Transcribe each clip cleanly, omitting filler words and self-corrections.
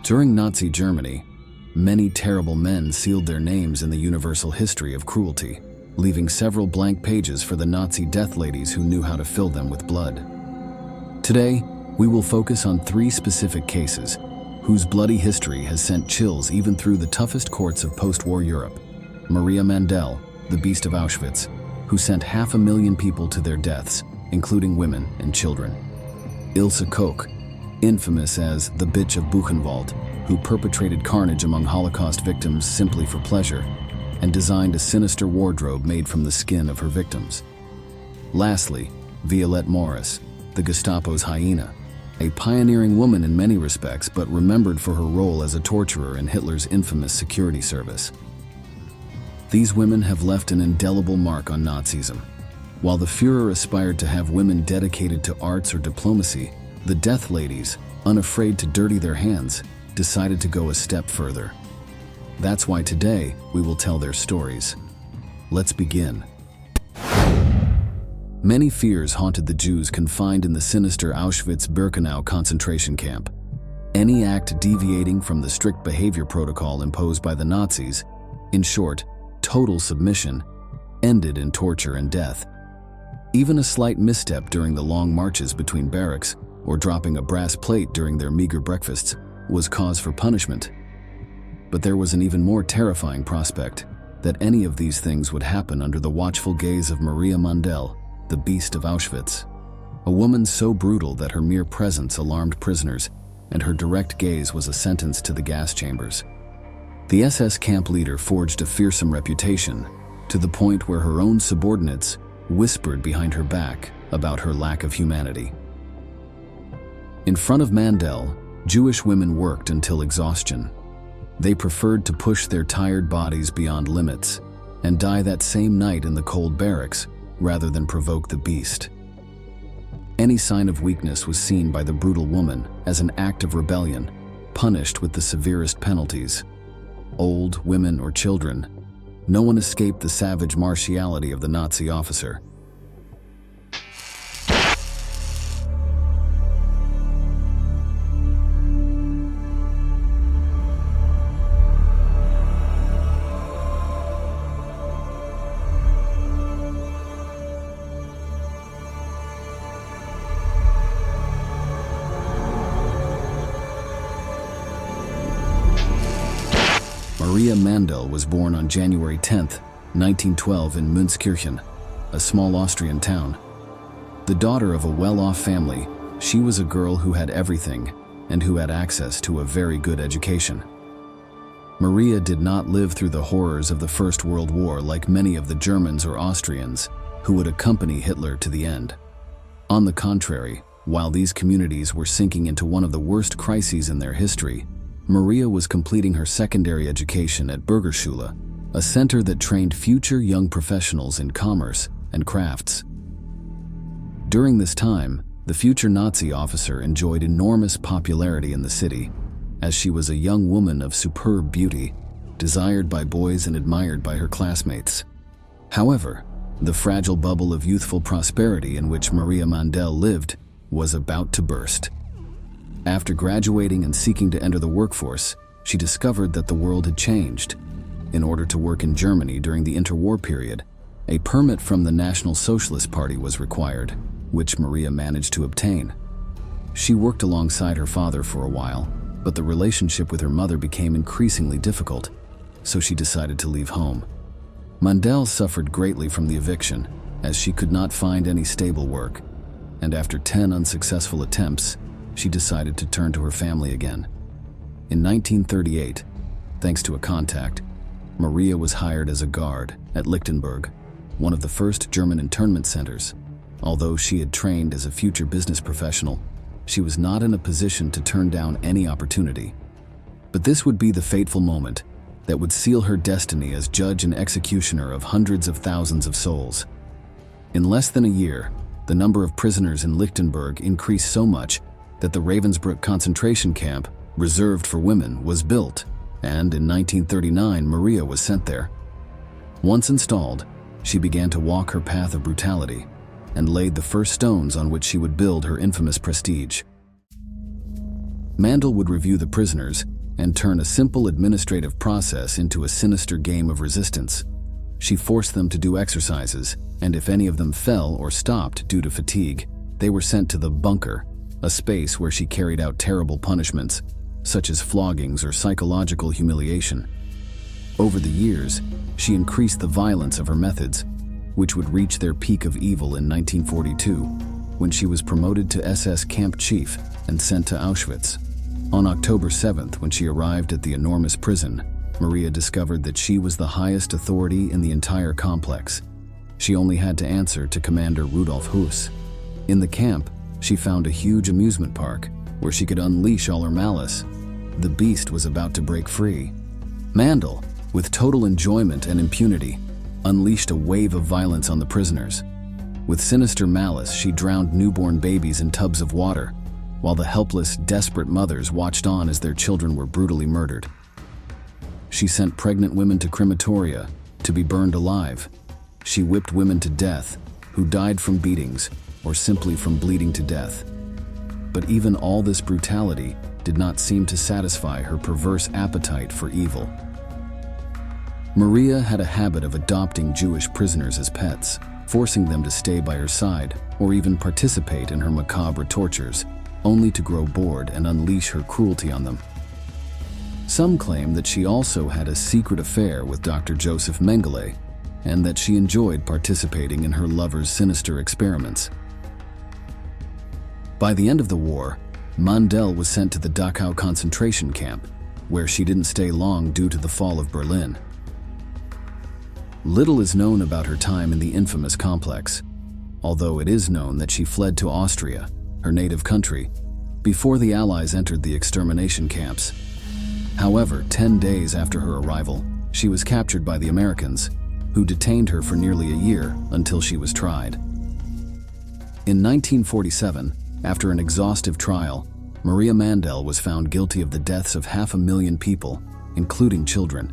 During Nazi Germany, many terrible men sealed their names in the universal history of cruelty, leaving several blank pages for the Nazi death ladies who knew how to fill them with blood. Today, we will focus on 3 specific cases whose bloody history has sent chills even through the toughest courts of post-war Europe. Maria Mandel, the Beast of Auschwitz, who sent 500,000 people to their deaths, including women and children. Ilsa Koke, infamous as the Bitch of Buchenwald, who perpetrated carnage among Holocaust victims simply for pleasure, and designed a sinister wardrobe made from the skin of her victims. Lastly, Violette Morris, the Gestapo's hyena, a pioneering woman in many respects but remembered for her role as a torturer in Hitler's infamous security service. These women have left an indelible mark on Nazism. While the Führer aspired to have women dedicated to arts or diplomacy, the Death Ladies, unafraid to dirty their hands, decided to go a step further. That's why today we will tell their stories. Let's begin. Many fears haunted the Jews confined in the sinister Auschwitz-Birkenau concentration camp. Any act deviating from the strict behavior protocol imposed by the Nazis, in short, total submission, ended in torture and death. Even a slight misstep during the long marches between barracks or dropping a brass plate during their meager breakfasts was cause for punishment. But there was an even more terrifying prospect that any of these things would happen under the watchful gaze of Maria Mandel, the Beast of Auschwitz, a woman so brutal that her mere presence alarmed prisoners, and her direct gaze was a sentence to the gas chambers. The SS camp leader forged a fearsome reputation, to the point where her own subordinates whispered behind her back about her lack of humanity. In front of Mandel, Jewish women worked until exhaustion. They preferred to push their tired bodies beyond limits and die that same night in the cold barracks rather than provoke the beast. Any sign of weakness was seen by the brutal woman as an act of rebellion, punished with the severest penalties. Old, women, or children, no one escaped the savage martiality of the Nazi officer. Maria Mandel was born on January 10, 1912 in Münzkirchen, a small Austrian town. The daughter of a well-off family, she was a girl who had everything and who had access to a very good education. Maria did not live through the horrors of the First World War like many of the Germans or Austrians who would accompany Hitler to the end. On the contrary, while these communities were sinking into one of the worst crises in their history, Maria was completing her secondary education at Bürgerschule, a center that trained future young professionals in commerce and crafts. During this time, the future Nazi officer enjoyed enormous popularity in the city, as she was a young woman of superb beauty, desired by boys and admired by her classmates. However, the fragile bubble of youthful prosperity in which Maria Mandel lived was about to burst. After graduating and seeking to enter the workforce, she discovered that the world had changed. In order to work in Germany during the interwar period, a permit from the National Socialist Party was required, which Maria managed to obtain. She worked alongside her father for a while, but the relationship with her mother became increasingly difficult, so she decided to leave home. Mandel suffered greatly from the eviction, as she could not find any stable work, and after 10 unsuccessful attempts, she decided to turn to her family again. In 1938, thanks to a contact, Maria was hired as a guard at Lichtenberg, one of the first German internment centers. Although she had trained as a future business professional, she was not in a position to turn down any opportunity. But this would be the fateful moment that would seal her destiny as judge and executioner of hundreds of thousands of souls. In less than a year, the number of prisoners in Lichtenberg increased so much that the Ravensbrück concentration camp, reserved for women, was built, and in 1939 Maria was sent there. Once installed, she began to walk her path of brutality and laid the first stones on which she would build her infamous prestige. Mandel would review the prisoners and turn a simple administrative process into a sinister game of resistance. She forced them to do exercises, and if any of them fell or stopped due to fatigue, they were sent to the bunker, a space where she carried out terrible punishments, such as floggings or psychological humiliation. Over the years, she increased the violence of her methods, which would reach their peak of evil in 1942, when she was promoted to SS camp chief and sent to Auschwitz. On October 7th, when she arrived at the enormous prison, Maria discovered that she was the highest authority in the entire complex. She only had to answer to Commander Rudolf Höss. In the camp, she found a huge amusement park where she could unleash all her malice. The beast was about to break free. Mandel, with total enjoyment and impunity, unleashed a wave of violence on the prisoners. With sinister malice, she drowned newborn babies in tubs of water, while the helpless, desperate mothers watched on as their children were brutally murdered. She sent pregnant women to crematoria to be burned alive. She whipped women to death who died from beatings or simply from bleeding to death. But even all this brutality did not seem to satisfy her perverse appetite for evil. Maria had a habit of adopting Jewish prisoners as pets, forcing them to stay by her side or even participate in her macabre tortures, only to grow bored and unleash her cruelty on them. Some claim that she also had a secret affair with Dr. Joseph Mengele, and that she enjoyed participating in her lover's sinister experiments. By the end of the war, Mandel was sent to the Dachau concentration camp, where she didn't stay long due to the fall of Berlin. Little is known about her time in the infamous complex, although it is known that she fled to Austria, her native country, before the Allies entered the extermination camps. However, 10 days after her arrival, she was captured by the Americans, who detained her for nearly a year until she was tried. In 1947, after an exhaustive trial, Maria Mandel was found guilty of the deaths of 500,000 people, including children.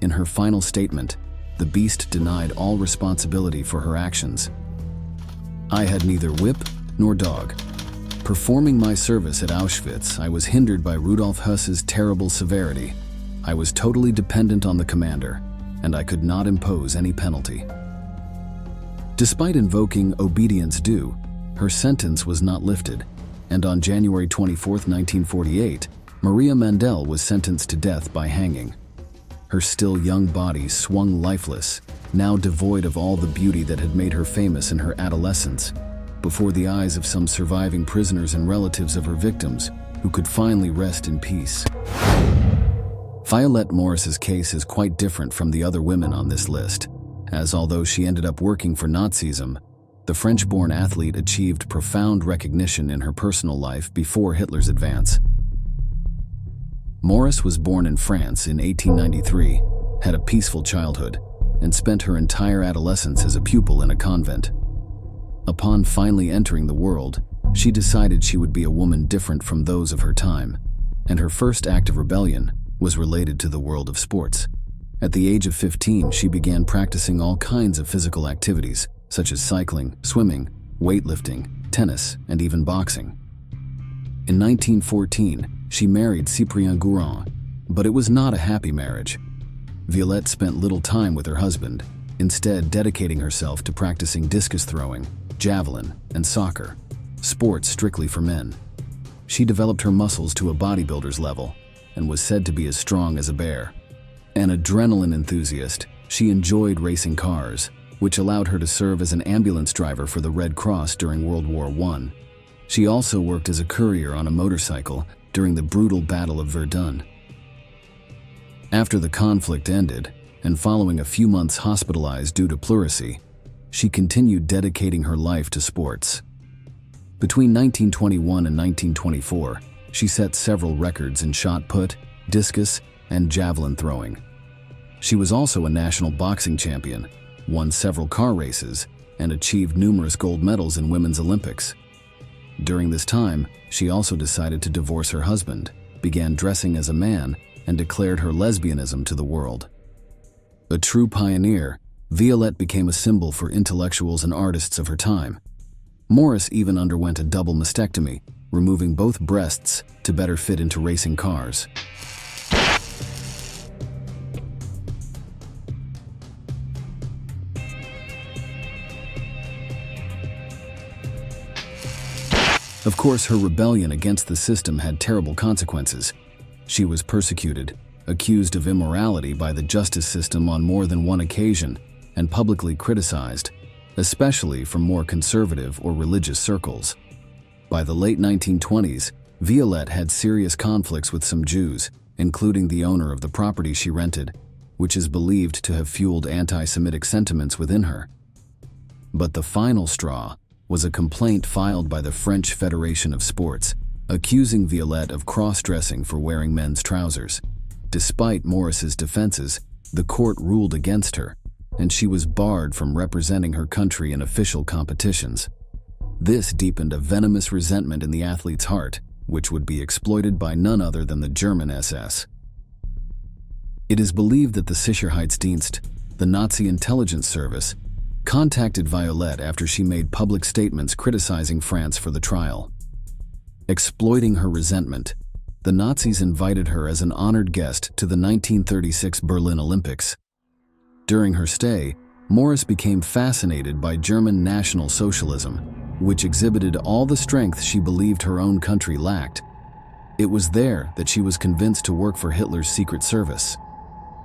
In her final statement, the beast denied all responsibility for her actions. "I had neither whip nor dog. Performing my service at Auschwitz, I was hindered by Rudolf Höss's terrible severity. I was totally dependent on the commander, and I could not impose any penalty." Despite invoking obedience due, her sentence was not lifted, and on January 24, 1948, Maria Mandel was sentenced to death by hanging. Her still young body swung lifeless, now devoid of all the beauty that had made her famous in her adolescence, before the eyes of some surviving prisoners and relatives of her victims, who could finally rest in peace. Violette Morris's case is quite different from the other women on this list, as although she ended up working for Nazism, the French-born athlete achieved profound recognition in her personal life before Hitler's advance. Morris was born in France in 1893, had a peaceful childhood, and spent her entire adolescence as a pupil in a convent. Upon finally entering the world, she decided she would be a woman different from those of her time, and her first act of rebellion was related to the world of sports. At the age of 15, she began practicing all kinds of physical activities, such as cycling, swimming, weightlifting, tennis, and even boxing. In 1914, she married Cyprien Gourand, but it was not a happy marriage. Violette spent little time with her husband, instead dedicating herself to practicing discus throwing, javelin, and soccer, sports strictly for men. She developed her muscles to a bodybuilder's level and was said to be as strong as a bear. An adrenaline enthusiast, she enjoyed racing cars, which allowed her to serve as an ambulance driver for the Red Cross during World War I. She also worked as a courier on a motorcycle during the brutal Battle of Verdun. After the conflict ended, and following a few months hospitalized due to pleurisy, she continued dedicating her life to sports. Between 1921 and 1924, she set several records in shot put, discus, and javelin throwing. She was also a national boxing champion, won several car races, and achieved numerous gold medals in women's Olympics. During this time, she also decided to divorce her husband, began dressing as a man, and declared her lesbianism to the world. A true pioneer, Violette became a symbol for intellectuals and artists of her time. Morris even underwent a double mastectomy, removing both breasts to better fit into racing cars. Of course, her rebellion against the system had terrible consequences. She was persecuted, accused of immorality by the justice system on more than one occasion, and publicly criticized, especially from more conservative or religious circles. By the late 1920s, Violette had serious conflicts with some Jews, including the owner of the property she rented, which is believed to have fueled anti-Semitic sentiments within her. But the final straw was a complaint filed by the French Federation of Sports, accusing Violette of cross-dressing for wearing men's trousers. Despite Morris's defenses, the court ruled against her, and she was barred from representing her country in official competitions. This deepened a venomous resentment in the athlete's heart, which would be exploited by none other than the German SS. It is believed that the Sicherheitsdienst, the Nazi intelligence service, contacted Violette after she made public statements criticizing France for the trial. Exploiting her resentment, the Nazis invited her as an honored guest to the 1936 Berlin Olympics. During her stay, Morris became fascinated by German National Socialism, which exhibited all the strength she believed her own country lacked. It was there that she was convinced to work for Hitler's secret service.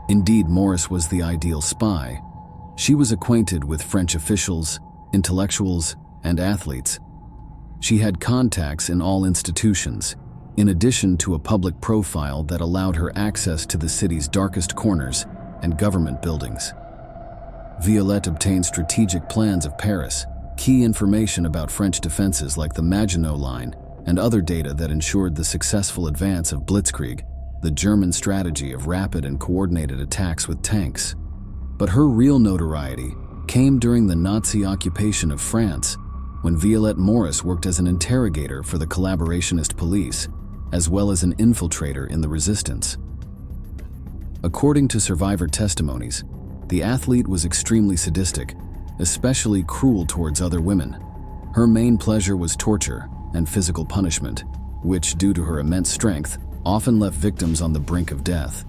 Indeed, Morris was the ideal spy. She was acquainted with French officials, intellectuals, and athletes. She had contacts in all institutions, in addition to a public profile that allowed her access to the city's darkest corners and government buildings. Violette obtained strategic plans of Paris, key information about French defenses like the Maginot Line, and other data that ensured the successful advance of Blitzkrieg, the German strategy of rapid and coordinated attacks with tanks. But her real notoriety came during the Nazi occupation of France, when Violette Morris worked as an interrogator for the collaborationist police, as well as an infiltrator in the resistance. According to survivor testimonies, the athlete was extremely sadistic, especially cruel towards other women. Her main pleasure was torture and physical punishment, which, due to her immense strength, often left victims on the brink of death.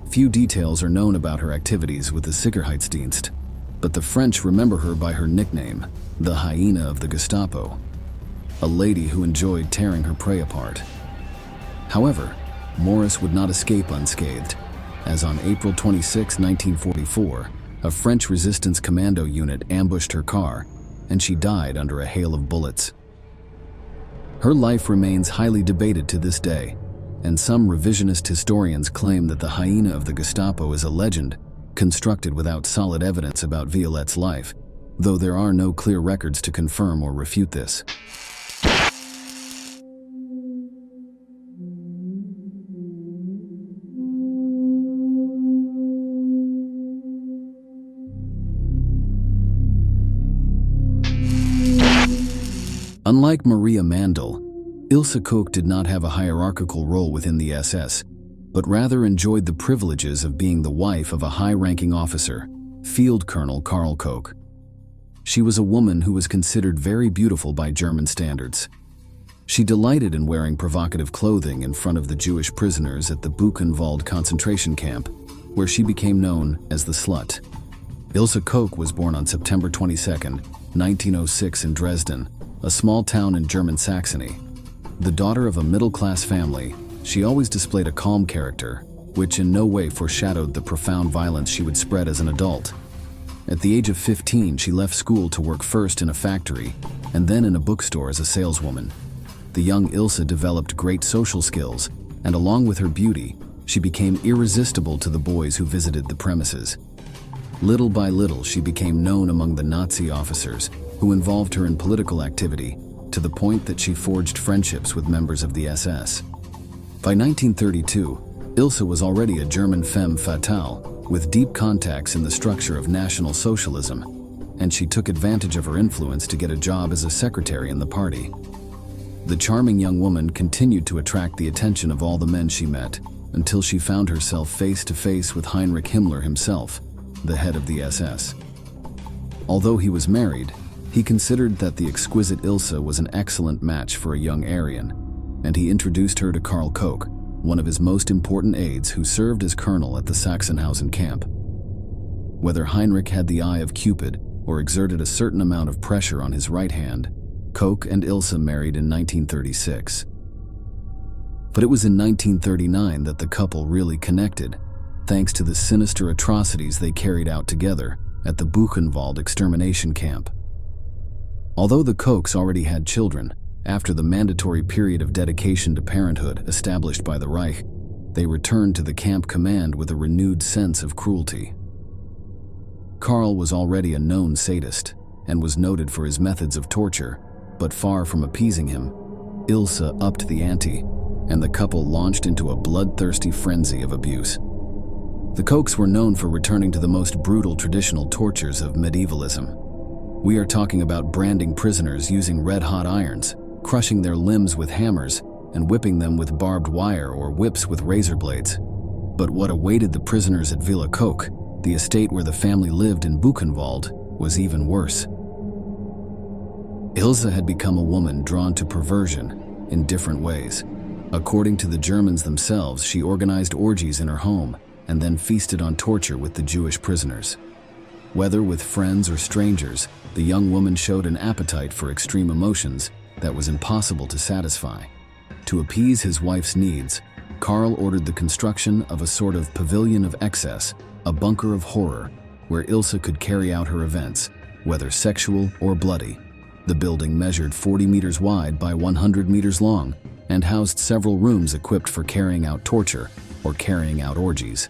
Few details are known about her activities with the Sicherheitsdienst, but the French remember her by her nickname, the hyena of the Gestapo, a lady who enjoyed tearing her prey apart. However, Morris would not escape unscathed, as on April 26, 1944, a French resistance commando unit ambushed her car, and she died under a hail of bullets. Her life remains highly debated to this day, and some revisionist historians claim that the hyena of the Gestapo is a legend constructed without solid evidence about Violette's life, though there are no clear records to confirm or refute this. Unlike Maria Mandel, Ilsa Koke did not have a hierarchical role within the SS, but rather enjoyed the privileges of being the wife of a high-ranking officer, Field Colonel Karl Koke. She was a woman who was considered very beautiful by German standards. She delighted in wearing provocative clothing in front of the Jewish prisoners at the Buchenwald concentration camp, where she became known as the Slut. Ilsa Koke was born on September 22, 1906 in Dresden, a small town in German Saxony. The daughter of a middle-class family, she always displayed a calm character, which in no way foreshadowed the profound violence she would spread as an adult. At the age of 15, she left school to work first in a factory, and then in a bookstore as a saleswoman. The young Ilsa developed great social skills, and along with her beauty, she became irresistible to the boys who visited the premises. Little by little, she became known among the Nazi officers, who involved her in political activity, to the point that she forged friendships with members of the SS. By 1932, Ilsa was already a German femme fatale, with deep contacts in the structure of National Socialism, and she took advantage of her influence to get a job as a secretary in the party. The charming young woman continued to attract the attention of all the men she met, until she found herself face to face with Heinrich Himmler himself, the head of the SS. Although he was married, He considered that the exquisite Ilsa was an excellent match for a young Aryan, and he introduced her to Karl Koke, one of his most important aides who served as colonel at the Sachsenhausen camp. Whether Heinrich had the eye of Cupid or exerted a certain amount of pressure on his right hand, Koke and Ilsa married in 1936. But it was in 1939 that the couple really connected, thanks to the sinister atrocities they carried out together at the Buchenwald extermination camp. Although the Kokes already had children, after the mandatory period of dedication to parenthood established by the Reich, they returned to the camp command with a renewed sense of cruelty. Karl was already a known sadist and was noted for his methods of torture, but far from appeasing him, Ilsa upped the ante, and the couple launched into a bloodthirsty frenzy of abuse. The Kokes were known for returning to the most brutal traditional tortures of medievalism. We are talking about branding prisoners using red-hot irons, crushing their limbs with hammers, and whipping them with barbed wire or whips with razor blades. But what awaited the prisoners at Villa Koke, the estate where the family lived in Buchenwald, was even worse. Ilsa had become a woman drawn to perversion in different ways. According to the Germans themselves, she organized orgies in her home and then feasted on torture with the Jewish prisoners. Whether with friends or strangers, the young woman showed an appetite for extreme emotions that was impossible to satisfy. To appease his wife's needs, Karl ordered the construction of a sort of pavilion of excess, a bunker of horror, where Ilsa could carry out her events, whether sexual or bloody. The building measured 40 meters wide by 100 meters long and housed several rooms equipped for carrying out torture or carrying out orgies,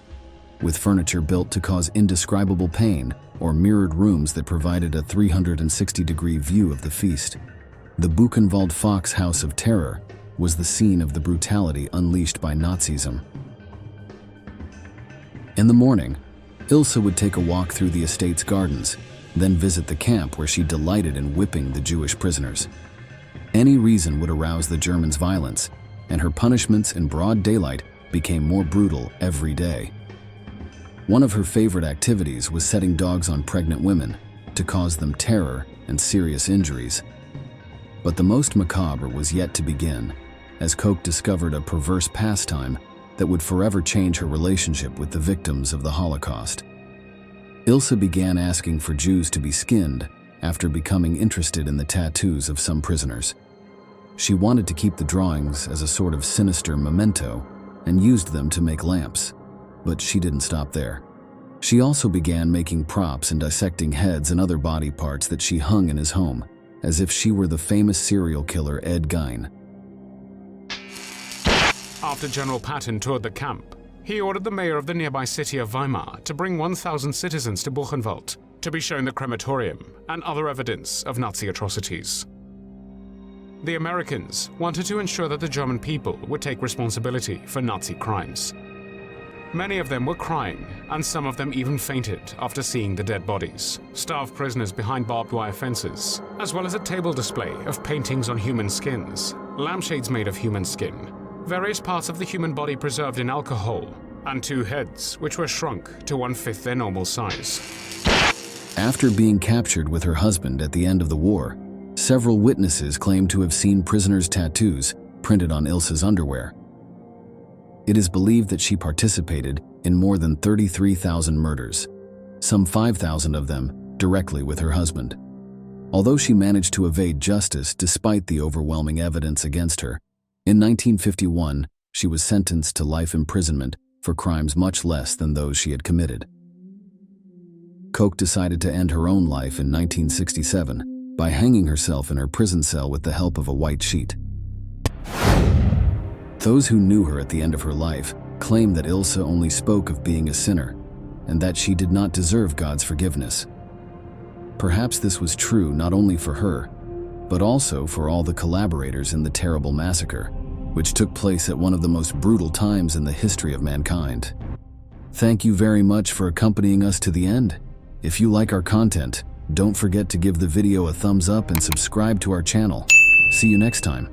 with furniture built to cause indescribable pain or mirrored rooms that provided a 360-degree view of the feast. The Buchenwald Fox House of Terror was the scene of the brutality unleashed by Nazism. In the morning, Ilsa would take a walk through the estate's gardens, then visit the camp where she delighted in whipping the Jewish prisoners. Any reason would arouse the Germans' violence, and her punishments in broad daylight became more brutal every day. One of her favorite activities was setting dogs on pregnant women to cause them terror and serious injuries. But the most macabre was yet to begin, as Koke discovered a perverse pastime that would forever change her relationship with the victims of the Holocaust. Ilsa began asking for Jews to be skinned after becoming interested in the tattoos of some prisoners. She wanted to keep the drawings as a sort of sinister memento and used them to make lamps, but she didn't stop there. She also began making props and dissecting heads and other body parts that she hung in his home, as if she were the famous serial killer Edgy. After General Patton toured the camp, he ordered the mayor of the nearby city of Weimar to bring 1,000 citizens to Buchenwald to be shown the crematorium and other evidence of Nazi atrocities. The Americans wanted to ensure that the German people would take responsibility for Nazi crimes. Many of them were crying, and some of them even fainted after seeing the dead bodies, starved prisoners behind barbed wire fences, as well as a table display of paintings on human skins, lampshades made of human skin, various parts of the human body preserved in alcohol, and 2 heads which were shrunk to 1/5 their normal size. After being captured with her husband at the end of the war, several witnesses claimed to have seen prisoners' tattoos printed on Ilsa's underwear. It is believed that she participated in more than 33,000 murders, some 5,000 of them directly with her husband. Although she managed to evade justice despite the overwhelming evidence against her, in 1951 she was sentenced to life imprisonment for crimes much less than those she had committed. Koke decided to end her own life in 1967 by hanging herself in her prison cell with the help of a white sheet. Those who knew her at the end of her life claimed that Ilsa only spoke of being a sinner and that she did not deserve God's forgiveness. Perhaps this was true not only for her, but also for all the collaborators in the terrible massacre, which took place at one of the most brutal times in the history of mankind. Thank you very much for accompanying us to the end. If you like our content, don't forget to give the video a thumbs up and subscribe to our channel. See you next time.